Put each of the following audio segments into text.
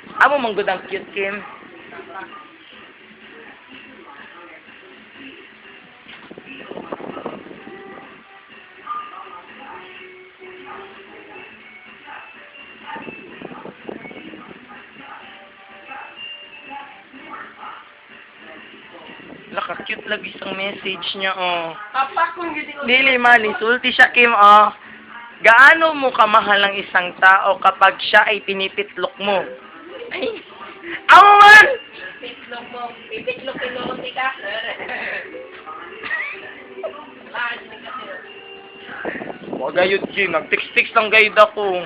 Amo manggod ang cute, Kim. Naka-cute lagi isang message niya, oh. Papa, kung yun Dili man, insulti siya, Kim, oh. Gaano mo kamahal ang isang tao kapag siya ay pinipitlok mo? Ay, amo man! Pitlog mo. Pipitlog pinuti ka. Lahat ni kasi. Wag ayun, Kim. Nag-text-text lang guide ako.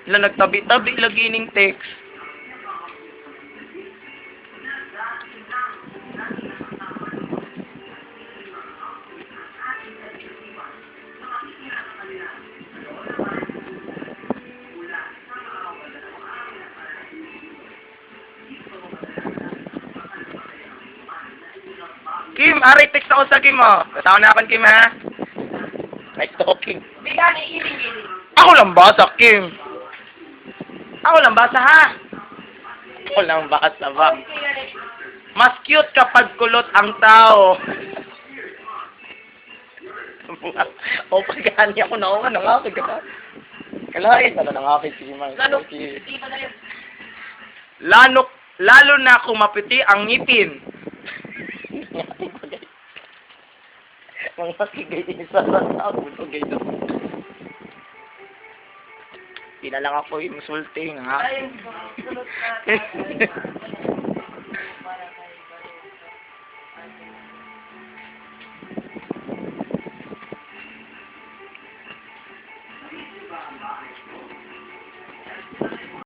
Wala, nagtabi-tabi lagi ning text. Kim, aray, text ako sa Kim, oh. Kasama na ako, Kim, ha? Nice talking. Bigyan ni iling-iling. Ako lang basa, Kim. Ako lang basa, ha? Ako lang basa, ba? Mas cute kapag kulot ang tao. O, pagkani ako na ako, nangakid ka. Kalahin na nangakid si Kim. Lalo, hindi pa na yun. Lalo na kung mapiti ang ngipin. Mga kigay isa sa tao, gay daw. Di na lang ako yung sulting, ha? Ayun, sunod na.